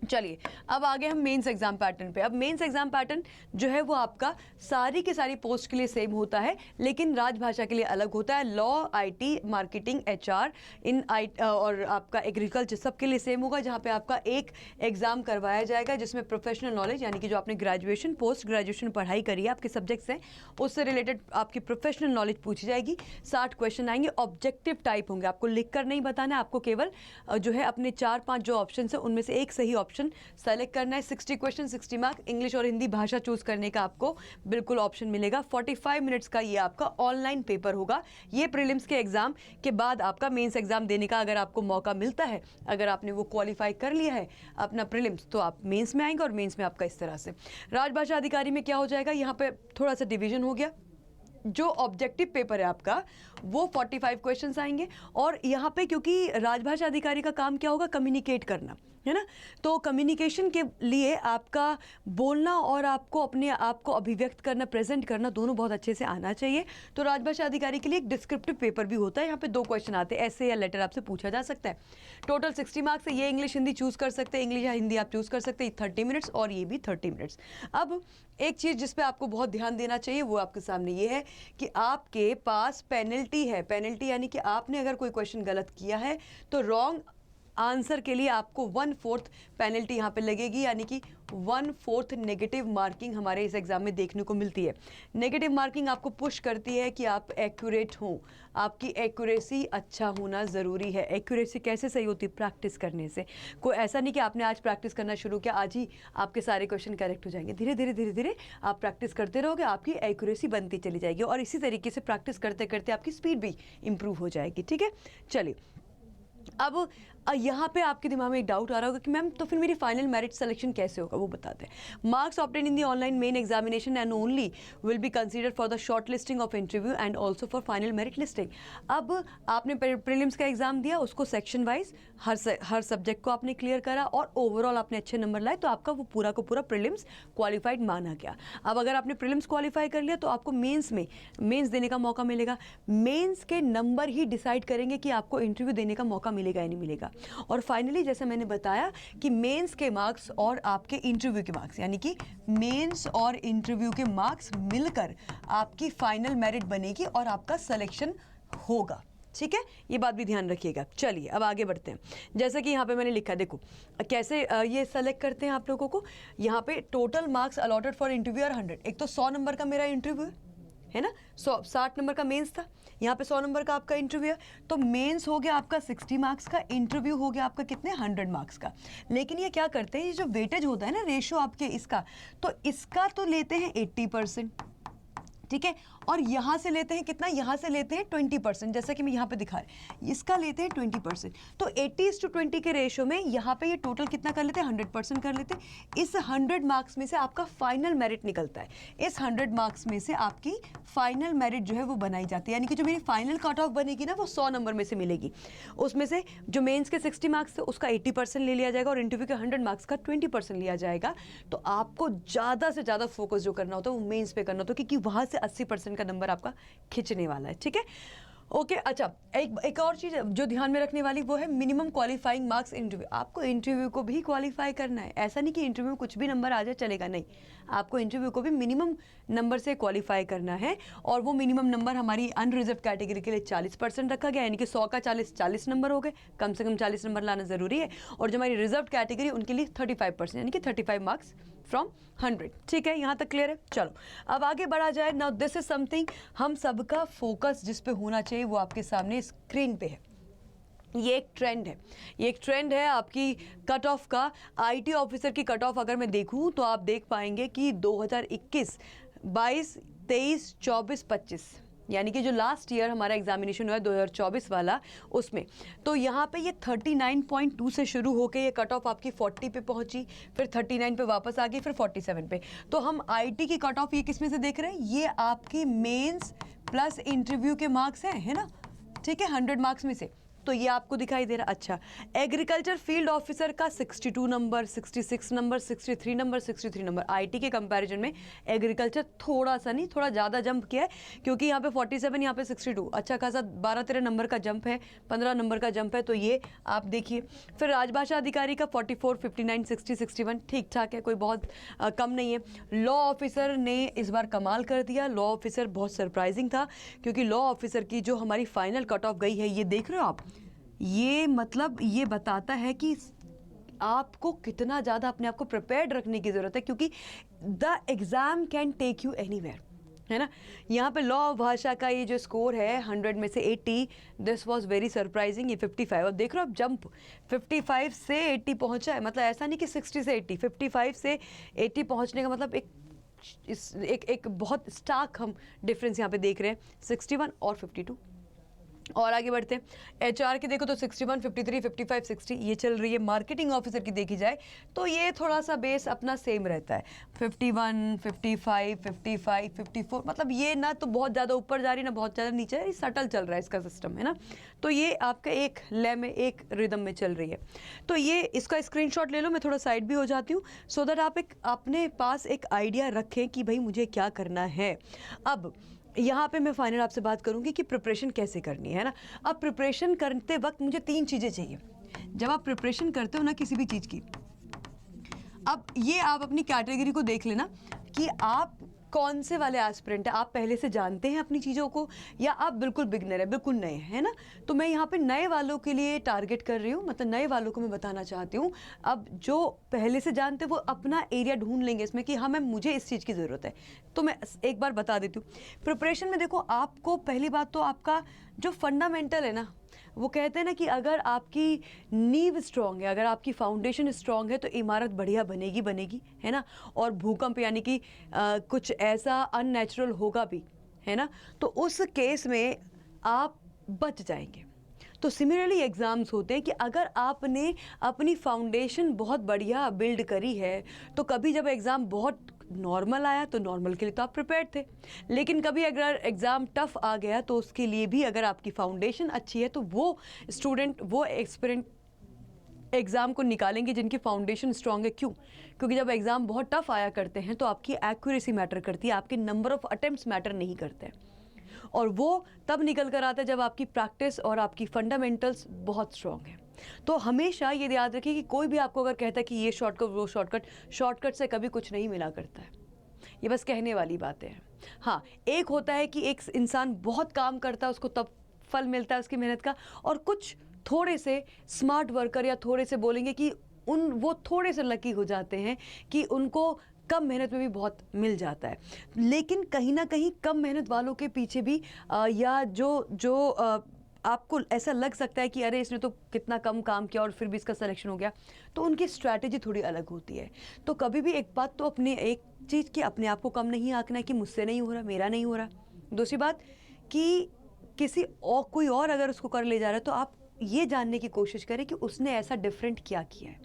चलिए अब आगे हम मेंस एग्जाम पैटर्न पे। अब मेंस एग्जाम पैटर्न जो है वो आपका सारी की सारी पोस्ट के लिए सेम होता है, लेकिन राजभाषा के लिए अलग होता है। लॉ, आईटी, मार्केटिंग, एचआर, इन और आपका एग्रीकल्चर सबके लिए सेम होगा, जहाँ पे आपका एक एग्जाम करवाया जाएगा जिसमें प्रोफेशनल नॉलेज, यानी कि जो आपने ग्रेजुएशन, पोस्ट ग्रेजुएशन पढ़ाई करी है, आपके सब्जेक्ट्स हैं, उससे रिलेटेड आपकी प्रोफेशनल नॉलेज पूछी जाएगी। 60 क्वेश्चन आएंगे, ऑब्जेक्टिव टाइप होंगे, आपको लिख कर नहीं बताना है, आपको केवल जो है अपने 4-5 जो ऑप्शन है उनमें से एक सही ऑप्शन सेलेक्ट करना है। 60 क्वेश्चन, 60 मार्क, इंग्लिश और हिंदी भाषा चूज करने का आपको बिल्कुल ऑप्शन मिलेगा। 45 मिनट्स का ये आपका ऑनलाइन पेपर होगा। ये प्रीलिम्स के एग्जाम के बाद आपका मेंस एग्जाम देने का अगर आपको मौका मिलता है, अगर आपने वो क्वालिफाई कर लिया है अपना प्रीलिम्स, तो आप मेंस में आएंगे, और मेंस में आपका इस तरह से। राजभाषा अधिकारी में क्या हो जाएगा, यहाँ पे थोड़ा सा डिवीजन हो गया। जो ऑब्जेक्टिव पेपर है आपका वो 45 क्वेश्चंस आएंगे, और यहाँ पे क्योंकि राजभाषा अधिकारी का काम क्या होगा, कम्युनिकेट करना, है ना। तो कम्युनिकेशन के लिए आपका बोलना और आपको अपने आप को अभिव्यक्त करना, प्रेजेंट करना, दोनों बहुत अच्छे से आना चाहिए। तो राजभाषा अधिकारी के लिए एक डिस्क्रिप्टिव पेपर भी होता है, यहाँ पे 2 क्वेश्चन आते हैं, ऐसे या लेटर आपसे पूछा जा सकता है। टोटल 60 मार्क्स है। ये इंग्लिश हिंदी चूज़ कर सकते हैं, इंग्लिश या हिंदी आप चूज़ कर सकते हैं, 30 मिनट्स और ये भी 30 मिनट्स। अब एक चीज़ जिस पे आपको बहुत ध्यान देना चाहिए वो आपके सामने ये है कि आपके पास पेनल्टी है। पेनल्टी यानी कि आपने अगर कोई क्वेश्चन गलत किया है तो रॉन्ग आंसर के लिए आपको 1/4 पेनल्टी यहाँ पे लगेगी, यानी कि 1/4 नेगेटिव मार्किंग हमारे इस एग्ज़ाम में देखने को मिलती है। नेगेटिव मार्किंग आपको पुश करती है कि आप एक्यूरेट हों, आपकी एक्यूरेसी अच्छा होना ज़रूरी है। एक्यूरेसी कैसे सही होती है? प्रैक्टिस करने से। कोई ऐसा नहीं कि आपने आज प्रैक्टिस करना शुरू किया, आज ही आपके सारे क्वेश्चन करेक्ट हो जाएंगे। धीरे धीरे धीरे धीरे आप प्रैक्टिस करते रहोगे, आपकी एक्यूरेसी बनती चली जाएगी और इसी तरीके से प्रैक्टिस करते करते आपकी स्पीड भी इम्प्रूव हो जाएगी। ठीक है, चलिए अब यहाँ पे आपके दिमाग में एक डाउट आ रहा होगा कि मैम तो फिर मेरी फाइनल मेरिट सिलेक्शन कैसे होगा, वो बताते हैं। Marks obtain in the online main examination and only will be considered for the short listing of interview and also for final merit listing. अब आपने प्रीलिम्स का एग्जाम दिया, उसको सेक्शन वाइज हर सब्जेक्ट को आपने क्लियर करा और ओवरऑल आपने अच्छे नंबर लाए, तो आपका वो पूरा का पूरा प्रीलिम्स क्वालिफाइड माना गया। अब अगर आपने प्रीलिम्स क्वालिफाई कर लिया तो आपको मेंस देने का मौका मिलेगा। मेंस के नंबर ही डिसाइड करेंगे कि आपको इंटरव्यू देने का मौका मिलेगा या नहीं मिलेगा। और फाइनली जैसे मैंने बताया कि मेंस के मार्क्स और आपके इंटरव्यू के मार्क्स, यानी कि मेंस और इंटरव्यू के मार्क्स मिलकर आपकी फाइनल मेरिट बनेगी और आपका सिलेक्शन होगा। ठीक है, ये बात भी ध्यान रखिएगा। चलिए अब आगे बढ़ते हैं। जैसे कि यहाँ पे मैंने लिखा, देखो कैसे ये सेलेक्ट करते हैं आप लोगों को। यहाँ पे total marks allotted for interview are 100। एक तो 100 नंबर का मेरा इंटरव्यू है ना, 60 नंबर का मेंस था, यहाँ पे 100 नंबर का आपका इंटरव्यू है। तो मेंस हो गया आपका 60 मार्क्स का, इंटरव्यू हो गया आपका कितने 100 मार्क्स का। लेकिन ये क्या करते हैं, ये जो वेटेज होता है ना, रेशो आपके इसका, तो इसका तो लेते हैं 80%, ठीक है, और यहाँ से लेते हैं कितना, यहाँ से लेते हैं 20%, जैसा कि मैं यहाँ पे दिखा रही, इसका लेते हैं 20%। तो 80:20 के रेशो में यहाँ पे ये टोटल कितना कर लेते हैं, 100% कर लेते हैं। इस 100 मार्क्स में से आपका फाइनल मेरिट निकलता है। इस 100 मार्क्स में से आपकी फाइनल मेरिट जो है वो बनाई जाती है, यानी कि जो मेरी फाइनल कट ऑफ बनेगी ना, वो 100 नंबर में से मिलेगी। उसमें से जो मेन्स के 60 मार्क्स थे उसका 80% ले लिया जाएगा और इंटरव्यू के 100 मार्क्स का 20% लिया जाएगा। तो आपको ज़्यादा से ज़्यादा फोकस जो करना होता है वो मेन्स पे करना होता है, क्योंकि वहाँ से 80% का नंबर आपका खिंचने वाला है। ठीक है, ओके। अच्छा, एक और चीज़ जो ध्यान में रखने वाली वो है मिनिमम क्वालिफाइंग मार्क्स इंटरव्यू। आपको इंटरव्यू को भी क्वालिफाई करना है। ऐसा नहीं कि इंटरव्यू में कुछ भी नंबर आ जाए चलेगा, नहीं, आपको इंटरव्यू को भी मिनिमम नंबर से क्वालिफाई करना है। और वो मिनिमम नंबर हमारी अनरिजर्व कैटेगरी के लिए 40% रखा गया, यानी कि 100 का 40 नंबर हो गए, कम से कम 40 नंबर लाना ज़रूरी है। और जो हमारी रिजर्व कैटेगरी उनके लिए 35%, यानी कि 35 मार्क्स फ्रॉम 100। ठीक है, यहाँ तक क्लियर है। चलो अब आगे बढ़ा जाए। नाउ दिस इज समथिंग, हम सबका फोकस जिस पे होना चाहिए वो आपके सामने स्क्रीन पे है। ये एक ट्रेंड है, ये एक ट्रेंड है आपकी कट ऑफ का। आईटी ऑफिसर की कट ऑफ अगर मैं देखूं तो आप देख पाएंगे कि 2021, 22, 23, 24, 25, यानी कि जो लास्ट ईयर हमारा एग्जामिनेशन हुआ है 2024 वाला, उसमें तो यहाँ पे ये 39.2 से शुरू होके ये कट ऑफ आपकी 40 पे पहुँची, फिर 39 पे वापस आ गई, फिर 47 पे। तो हम आईटी की कट ऑफ ये किस में से देख रहे हैं, ये आपकी मेंस प्लस इंटरव्यू के मार्क्स हैं, है ना। ठीक है, 100 मार्क्स में से तो ये आपको दिखाई दे रहा। अच्छा, एग्रीकल्चर फील्ड ऑफिसर का 62 number, 66 number, 63 number, 63 number. IT के कंपैरिजन में एग्रीकल्चर थोड़ा सा नहीं, थोड़ा ज़्यादा जंप किया है, क्योंकि यहाँ पे 47, यहाँ पे 62, अच्छा खासा 12-13 नंबर का जंप है, 15 नंबर का जंप है। तो ये आप देखिए। फिर राजभाषा अधिकारी का 44, 59, 60, 61 ठीक ठाक है, कोई बहुत कम नहीं है। लॉ ऑफिसर ने इस बार कमाल कर दिया। लॉ ऑफिसर बहुत सरप्राइजिंग था, क्योंकि लॉ ऑफिसर की जो हमारी फाइनल कट ऑफ गई है, ये देख रहे हो आप, ये मतलब ये बताता है कि आपको कितना ज़्यादा अपने आप को प्रिपेयर्ड रखने की ज़रूरत है, क्योंकि the exam can take you anywhere, है ना। यहाँ पे लॉ भाषा का ये जो स्कोर है 100 में से 80, दिस वाज वेरी सरप्राइजिंग। ये 55, अब देख रहे हो आप जंप 55 से 80 पहुँचा है, मतलब ऐसा नहीं कि 60 से 80, 55 से 80 पहुँचने का मतलब एक बहुत स्टार्क हम डिफरेंस यहाँ पे देख रहे हैं, 61 और 52। और आगे बढ़ते हैं। HR की देखो तो 61, 53, 55, 60 ये चल रही है। मार्केटिंग ऑफिसर की देखी जाए तो ये थोड़ा सा बेस अपना सेम रहता है, 51, 55, 55, 54, मतलब ये ना तो बहुत ज़्यादा ऊपर जा रही ना बहुत ज़्यादा नीचे, ये सटल चल रहा है इसका सिस्टम, है ना। तो ये आपका एक लय में, एक रिदम में चल रही है। तो ये इसका स्क्रीनशॉट ले लो, मैं थोड़ा साइड भी हो जाती हूँ, सो दैट आप एक अपने पास एक आइडिया रखें कि भाई मुझे क्या करना है। अब यहाँ पे मैं फाइनल आपसे बात करूँगी कि प्रिपरेशन कैसे करनी है ना। अब प्रिपरेशन करते वक्त मुझे 3 चीज़ें चाहिए। जब आप प्रिपरेशन करते हो ना किसी भी चीज़ की, अब ये आप अपनी कैटेगरी को देख लेना कि आप कौन से वाले एस्पिरेंट हैं। आप पहले से जानते हैं अपनी चीज़ों को या आप बिल्कुल बिगनर है, बिल्कुल नए हैं ना। तो मैं यहाँ पे नए वालों के लिए टारगेट कर रही हूँ, मतलब नए वालों को मैं बताना चाहती हूँ। अब जो पहले से जानते हैं वो अपना एरिया ढूंढ लेंगे इसमें कि हाँ मैम मुझे इस चीज़ की ज़रूरत है। तो मैं एक बार बता देती हूँ प्रिपरेशन में। देखो आपको पहली बात तो आपका जो फंडामेंटल है ना, वो कहते हैं ना कि अगर आपकी नींव स्ट्रांग है, अगर आपकी फाउंडेशन स्ट्रांग है तो इमारत बढ़िया बनेगी बनेगी, है ना। और भूकंप यानी कि कुछ ऐसा अननेचुरल होगा भी, है ना, तो उस केस में आप बच जाएंगे। तो सिमिलरली एग्ज़ाम्स होते हैं कि अगर आपने अपनी फाउंडेशन बहुत बढ़िया बिल्ड करी है तो कभी जब एग्ज़ाम बहुत नॉर्मल आया तो नॉर्मल के लिए तो आप प्रिपेयर्ड थे, लेकिन कभी अगर एग्ज़ाम टफ आ गया तो उसके लिए भी अगर आपकी फाउंडेशन अच्छी है तो वो स्टूडेंट, वो एक्सपीरियंट एग्ज़ाम को निकालेंगे जिनकी फाउंडेशन स्ट्रांग है। क्यों? क्योंकि जब एग्ज़ाम बहुत टफ आया करते हैं तो आपकी एक्यूरेसी मैटर करती है, आपके नंबर ऑफ़ अटेम्प्ट्स मैटर नहीं करते। और वो तब निकल कर आता है जब आपकी प्रैक्टिस और आपकी फंडामेंटल्स बहुत स्ट्रांग है। तो हमेशा ये याद रखिए कि कोई भी आपको अगर कहता है कि ये शॉर्टकट वो शॉर्टकट, शॉर्टकट से कभी कुछ नहीं मिला करता है, ये बस कहने वाली बातें हैं। हाँ, एक होता है कि एक इंसान बहुत काम करता है उसको तब फल मिलता है उसकी मेहनत का, और कुछ थोड़े से स्मार्ट वर्कर या थोड़े से बोलेंगे कि वो थोड़े से लकी हो जाते हैं कि उनको कम मेहनत में भी बहुत मिल जाता है। लेकिन कहीं ना कहीं कम मेहनत वालों के पीछे भी या जो आपको ऐसा लग सकता है कि अरे इसने तो कितना कम काम किया और फिर भी इसका सिलेक्शन हो गया, तो उनकी स्ट्रैटेजी थोड़ी अलग होती है। तो कभी भी एक बात तो अपने एक चीज़ की अपने आप को कम नहीं आंकना है कि मुझसे नहीं हो रहा, मेरा नहीं हो रहा। दूसरी बात कि किसी और कोई और अगर उसको कर ले जा रहा है तो आप ये जानने की कोशिश करें कि उसने ऐसा डिफरेंट क्या किया है।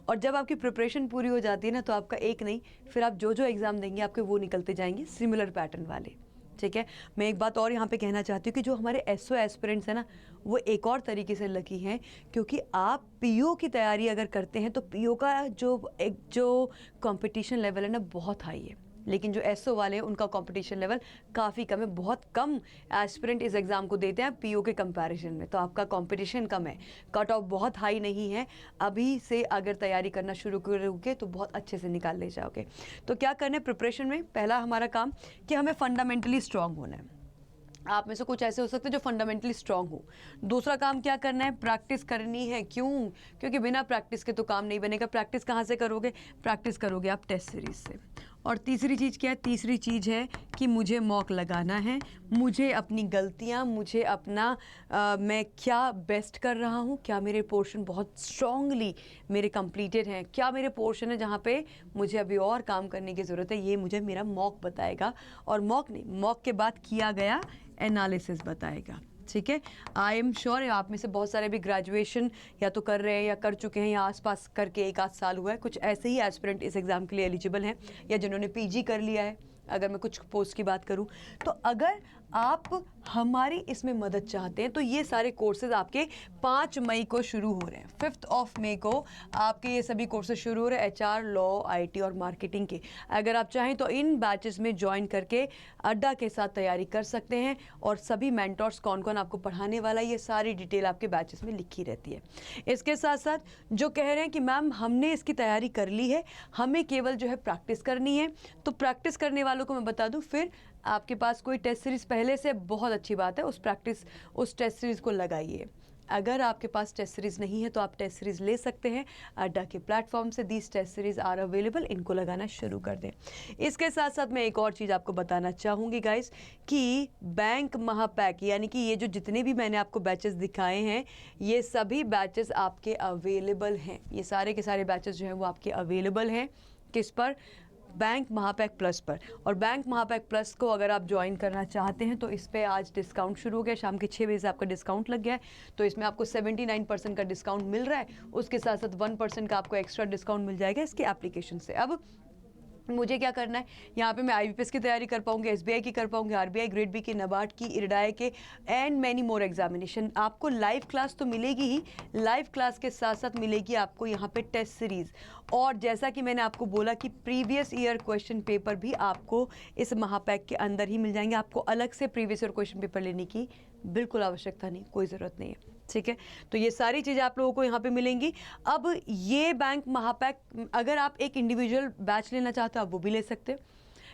और जब आपकी प्रिपरेशन पूरी हो जाती है ना तो आपका एक नहीं, फिर आप जो जो एग्ज़ाम देंगे आपके वो निकलते जाएंगे सिमिलर पैटर्न वाले। ठीक है, मैं एक बात और यहाँ पे कहना चाहती हूँ कि जो हमारे एसओ एस्पिरेंट्स हैं ना, वो एक और तरीके से लकी हैं, क्योंकि आप पीओ की तैयारी अगर करते हैं तो पीओ का जो कंपटीशन लेवल है ना बहुत हाई है, लेकिन जो एसओ वाले हैं उनका कंपटीशन लेवल काफ़ी कम है। बहुत कम एस्पिरेंट इस एग्ज़ाम को देते हैं पीओ के कंपैरिजन में, तो आपका कंपटीशन कम है, कट ऑफ बहुत हाई नहीं है। अभी से अगर तैयारी करना शुरू करोगे तो बहुत अच्छे से निकाल ले जाओगे। तो क्या करना है प्रिपरेशन में? पहला हमारा काम कि हमें फंडामेंटली स्ट्रांग होना है। आप में से कुछ ऐसे हो सकते हैं जो फंडामेंटली स्ट्रांग हो। दूसरा काम क्या करना है? प्रैक्टिस करनी है। क्यों? क्योंकि बिना प्रैक्टिस के तो काम नहीं बनेगा। प्रैक्टिस कहाँ से करोगे? प्रैक्टिस करोगे आप टेस्ट सीरीज से। और तीसरी चीज़ क्या है? तीसरी चीज़ है कि मुझे मॉक लगाना है, मुझे अपनी गलतियाँ, मुझे अपना मैं क्या बेस्ट कर रहा हूँ, क्या मेरे पोर्शन बहुत स्ट्रांगली मेरे कंप्लीटेड हैं, क्या मेरे पोर्शन है जहाँ पे मुझे अभी और काम करने की ज़रूरत है, ये मुझे मेरा मॉक बताएगा। और मॉक नहीं, मॉक के बाद किया गया एनालिसिस बताएगा। ठीक है, आई एम श्योर आप में से बहुत सारे भी ग्रेजुएशन या तो कर रहे हैं या कर चुके हैं या आसपास करके 1 आध साल हुआ है, कुछ ऐसे ही एस्पिरेंट इस एग्ज़ाम के लिए एलिजिबल हैं, या जिन्होंने पीजी कर लिया है। अगर मैं कुछ पोस्ट की बात करूं तो अगर आप हमारी इसमें मदद चाहते हैं तो ये सारे कोर्सेज आपके 5 मई को शुरू हो रहे हैं। 5 मई को आपके ये सभी कोर्सेज शुरू हो रहे हैं, एचआर, लॉ, आईटी और मार्केटिंग के। अगर आप चाहें तो इन बैचेस में ज्वाइन करके अड्डा के साथ तैयारी कर सकते हैं, और सभी मेंटर्स कौन कौन आपको पढ़ाने वाला है ये सारी डिटेल आपके बैचेस में लिखी रहती है। इसके साथ साथ जो कह रहे हैं कि मैम हमने इसकी तैयारी कर ली है, हमें केवल जो है प्रैक्टिस करनी है, तो प्रैक्टिस करने वालों को मैं बता दूं, फिर आपके पास कोई टेस्ट सीरीज़ पहले से बहुत अच्छी बात है, उस टेस्ट सीरीज़ को लगाइए। अगर आपके पास टेस्ट सीरीज़ नहीं है तो आप टेस्ट सीरीज़ ले सकते हैं अड्डा के प्लेटफॉर्म से। These test series are available, इनको लगाना शुरू कर दें। इसके साथ साथ मैं एक और चीज़ आपको बताना चाहूँगी गाइस कि बैंक महापैक, यानी कि ये जो जितने भी मैंने आपको बैचेस दिखाए हैं ये सभी बैचेस आपके अवेलेबल हैं। ये सारे के सारे बैचेस जो हैं वो आपके अवेलेबल हैं। किस पर? बैंक महापैक प्लस पर। और बैंक महापैक प्लस को अगर आप ज्वाइन करना चाहते हैं तो इस पर आज डिस्काउंट शुरू हो गया, शाम के 6 बजे से आपका डिस्काउंट लग गया है। तो इसमें आपको 79% का डिस्काउंट मिल रहा है, उसके साथ साथ 1% का आपको एक्स्ट्रा डिस्काउंट मिल जाएगा इसके एप्लीकेशन से। अब मुझे क्या करना है, यहाँ पे मैं IBPS की तैयारी कर पाऊंगी, SBI की कर पाऊंगी, RBI ग्रेड बी की, NABARD की, IRDAI के एंड मैनी मोर एग्जामिनेशन। आपको लाइव क्लास तो मिलेगी ही, लाइव क्लास के साथ साथ मिलेगी आपको यहाँ पे टेस्ट सीरीज़। और जैसा कि मैंने आपको बोला कि प्रीवियस ईयर क्वेश्चन पेपर भी आपको इस महापैक के अंदर ही मिल जाएंगे। आपको अलग से प्रीवियस ईयर क्वेश्चन पेपर लेने की बिल्कुल आवश्यकता नहीं, कोई ज़रूरत नहीं है, ठीक है। तो ये सारी चीज़ें आप लोगों को यहाँ पे मिलेंगी। अब ये बैंक महापैक अगर आप एक इंडिविजुअल बैच लेना चाहते हो आप वो भी ले सकते हो,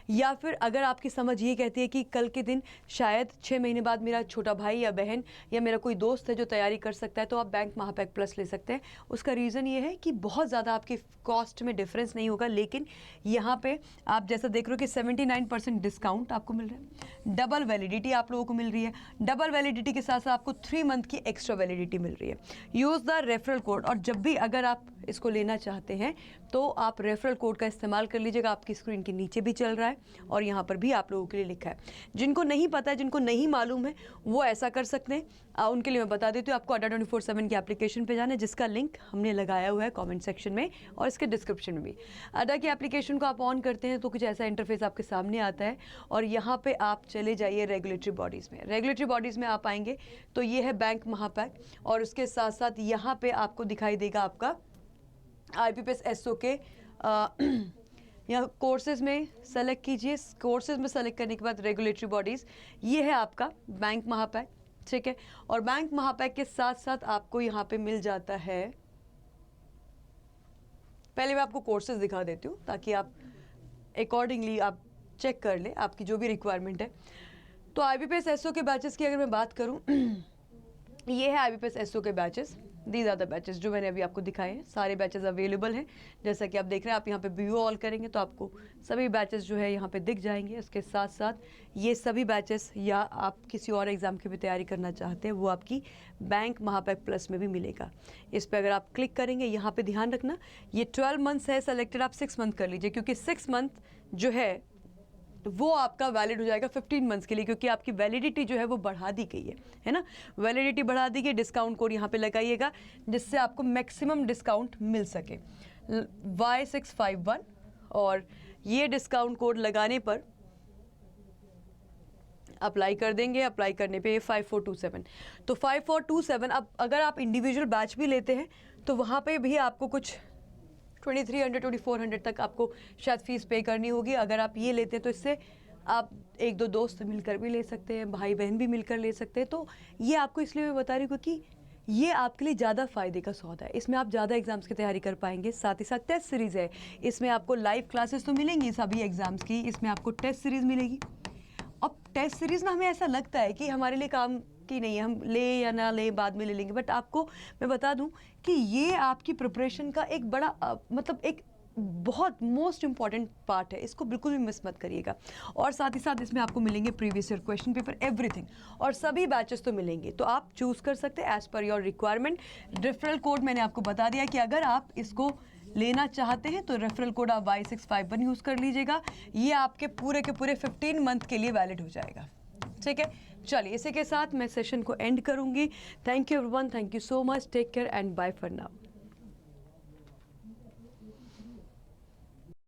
या फिर अगर आपकी समझ ये कहती है कि कल के दिन शायद 6 महीने बाद मेरा छोटा भाई या बहन या मेरा कोई दोस्त है जो तैयारी कर सकता है, तो आप बैंक महापैक प्लस ले सकते हैं। उसका रीज़न ये है कि बहुत ज़्यादा आपकी कॉस्ट में डिफरेंस नहीं होगा, लेकिन यहाँ पे आप जैसा देख रहे हो कि 79% डिस्काउंट आपको मिल रहा है, डबल वैलिडिटी आप लोगों को मिल रही है, डबल वैलिडिटी के साथ साथ आपको 3 मंथ की एक्स्ट्रा वैलिडिटी मिल रही है। यूज़ द रेफरल कोड, और जब भी अगर आप इसको लेना चाहते हैं तो आप रेफरल कोड का इस्तेमाल कर लीजिएगा। आपकी स्क्रीन के नीचे भी चल रहा है और यहाँ पर भी आप लोगों के लिए लिखा है। जिनको नहीं पता है, जिनको नहीं मालूम है, वो ऐसा कर सकते हैं। उनके लिए मैं बता देती हूँ, आपको अड्डा 24/7 की एप्लीकेशन पे जाना है, जिसका लिंक हमने लगाया हुआ है कमेंट सेक्शन में और इसके डिस्क्रिप्शन में भी। अड्डा की एप्लीकेशन को आप ऑन करते हैं तो कुछ ऐसा इंटरफेस आपके सामने आता है और यहाँ पर आप चले जाइए रेगुलेटरी बॉडीज़ में। रेगुलेटरी बॉडीज़ में आप आएंगे तो ये है बैंक महापैक, और उसके साथ साथ यहाँ पर आपको दिखाई देगा आपका IBPS SO के यहाँ कोर्सेज में सेलेक्ट कीजिए। कोर्सेज में सेलेक्ट करने के बाद रेगुलेटरी बॉडीज़, ये है आपका बैंक महापैक, ठीक है। और बैंक महापैक के साथ साथ आपको यहाँ पे मिल जाता है, पहले मैं आपको कोर्सेज दिखा देती हूँ ताकि आप अकॉर्डिंगली आप चेक कर ले आपकी जो भी रिक्वायरमेंट है। तो IBPS SO के बैचेस की अगर मैं बात करूँ ये है IBPS SO के batches, these are the batches जो मैंने अभी आपको दिखाए हैं। सारे बैचेस अवेलेबल हैं, जैसा कि आप देख रहे हैं। आप यहाँ पे व्यू ऑल करेंगे तो आपको सभी बैचेस जो है यहाँ पे दिख जाएंगे। उसके साथ साथ ये सभी बैचेस, या आप किसी और एग्ज़ाम की भी तैयारी करना चाहते हैं, वो आपकी बैंक महापैक प्लस में भी मिलेगा। इस पर अगर आप क्लिक करेंगे, यहाँ पर ध्यान रखना ये 12 मंथ्स है सेलेक्टेड, आप 6 मंथ कर लीजिए, क्योंकि 6 मंथ जो है वो आपका वैलिड हो जाएगा 15 मंथ्स के लिए, क्योंकि आपकी वैलिडिटी जो है वो बढ़ा दी गई है ना। वैलिडिटी बढ़ा दी गई। डिस्काउंट कोड यहाँ पे लगाइएगा जिससे आपको मैक्सिमम डिस्काउंट मिल सके, Y651, और ये डिस्काउंट कोड लगाने पर अप्लाई कर देंगे। अप्लाई करने पे 5427, तो 5427। अब अगर आप इंडिविजुअल बैच भी लेते हैं तो वहाँ पे भी आपको कुछ 2300 2400 तक आपको शायद फ़ीस पे करनी होगी। अगर आप ये लेते हैं तो इससे आप 1-2 दोस्त मिलकर भी ले सकते हैं, भाई बहन भी मिलकर ले सकते हैं। तो ये आपको इसलिए मैं बता रही हूँ क्योंकि ये आपके लिए ज़्यादा फ़ायदे का सौदा है। इसमें आप ज़्यादा एग्जाम्स की तैयारी कर पाएंगे, साथ ही साथ टेस्ट सीरीज़ है। इसमें आपको लाइव क्लासेस तो मिलेंगी सभी एग्ज़ाम्स की, इसमें आपको टेस्ट सीरीज़ मिलेगी। अब टेस्ट सीरीज़ ना हमें ऐसा लगता है कि हमारे लिए काम की नहीं है, हम ले या ना ले बाद में ले लेंगे, बट आपको मैं बता दूं कि ये आपकी प्रिपरेशन का एक बड़ा मतलब एक बहुत मोस्ट इंपॉर्टेंट पार्ट है। इसको बिल्कुल भी मिस मत करिएगा। और साथ ही साथ इसमें आपको मिलेंगे previous year question paper, everything, और सभी बैचेस तो मिलेंगे। तो आप चूज़ कर सकते हैं as per your requirement. Referral code मैंने आपको बता दिया कि अगर आप इसको लेना चाहते हैं तो रेफरल कोड आप Y651 यूज़ कर लीजिएगा। ये आपके पूरे के पूरे 15 मंथ के लिए वैलिड हो जाएगा, ठीक है। चलिए इसी के साथ मैं सेशन को एंड करूंगी। Thank you everyone, thank you so much, take care and bye for now.